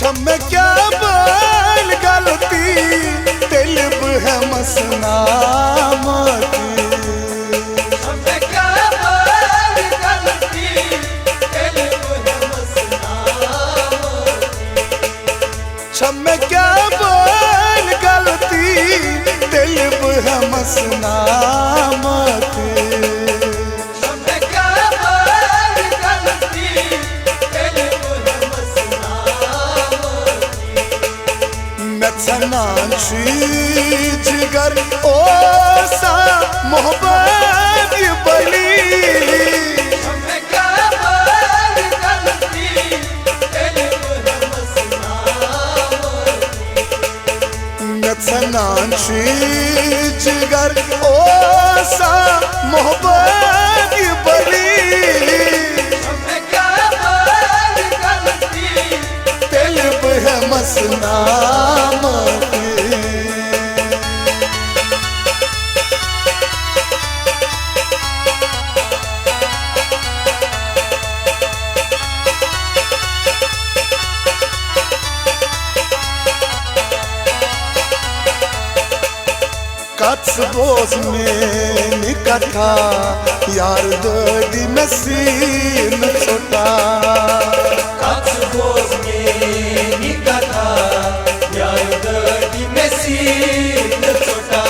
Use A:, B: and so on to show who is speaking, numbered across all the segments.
A: छम क्या बोल गलती दिल है मसना छम क्या बोल गलती दिल है मसना जिगर ओ सा मोहब्बत बली नथनांशी जिगर ओ सा मोहब्बत बली दिल है मसना बोझ में निकथा यार दर्दी में सीन छोटा बोझ में निकथा यार दर्दी में सीन छोटा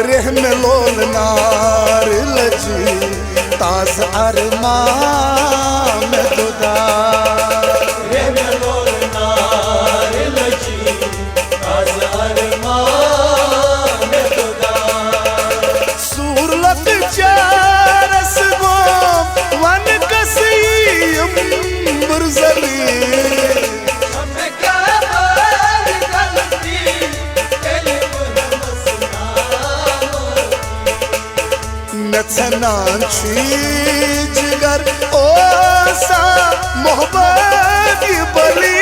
A: रेह में लोल नार लजी ताज अरमा में दुदा रेह में लोल नार लजी ताज अरमा वन कसीम बुरजली नथनांशी जिगर ओ सा मोहब्बत बली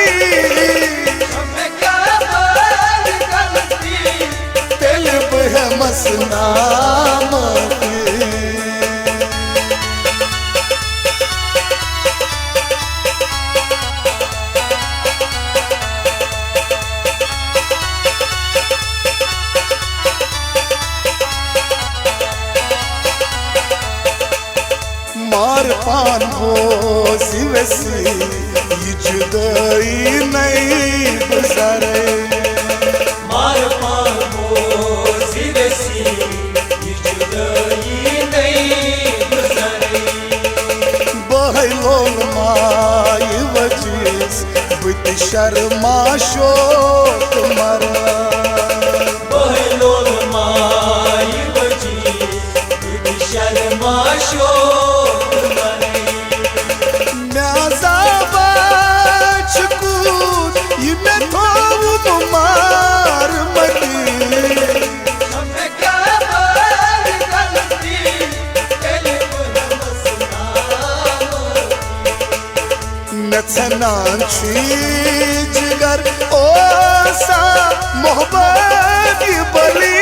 A: दिल है मसना मार पान हो सिवसी ये जुदाई नहीं गुजरे मार पान हो सिवसी ये जुदाई नहीं गुजरे बहलोल माय वजीस बुत शर्मा शोक मरा बहलोल माय वजीस बुत शर्मा शोक नथनांशी जिगर ओ सा मोहब्बत बली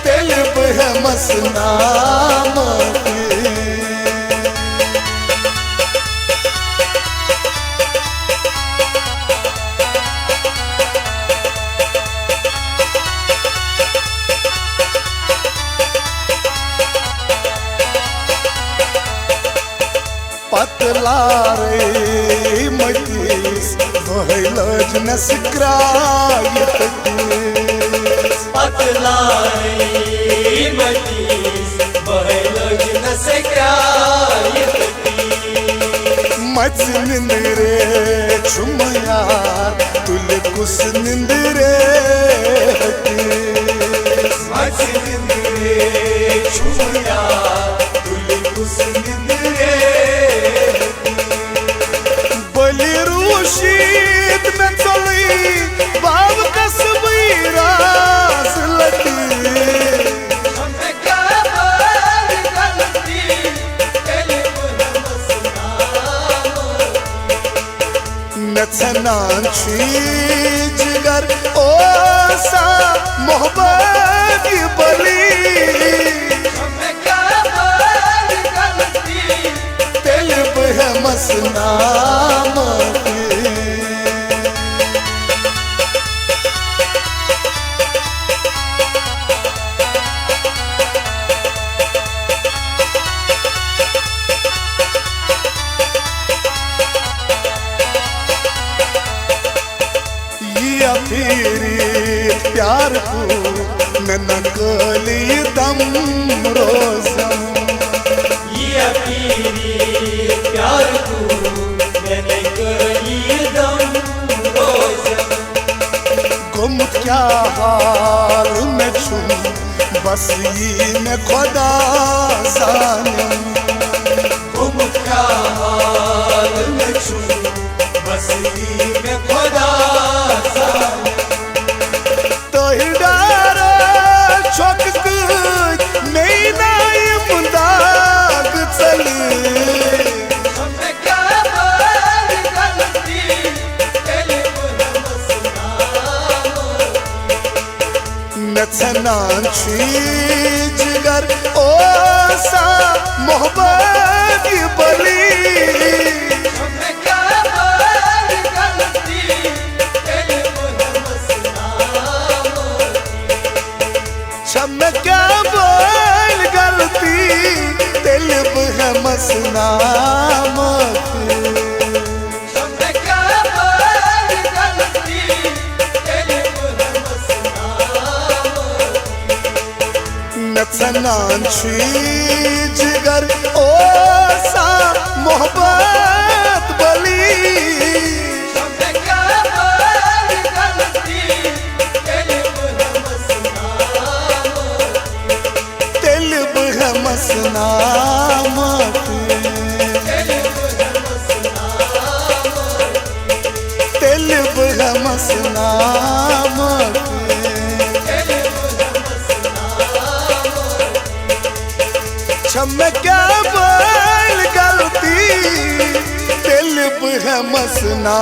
A: दिल है मसना पतला रे मतीस बहलज नसक्रायत पतला रे मतीस बहलज नसक्रायत मच निंदरे छुमया तुल कुस निंदरे मच निंदरे छुमया तुल कुस निंदरे शीत में चली बाब कसबीरा लटी नथनांशी जिगर ओ सा मोहब्बत बली दिल मसनाम प्यार को नकली दम रोज़म
B: ये प्यार को नकली दम रोज़म
A: गुम क्या हाल में छूं बस ये में खुदा जाने
B: गुम क्या हाल में छूं बस ये में खुदा जाने
A: नचनाची जिगर ओ सा मोहब्बत बली क्या बोल गलती दिल है मसना नचनाची जिगर ओ सा मोहब्बत बली मसना तिलब है मसना क्या बोल गलती तिलब है मसना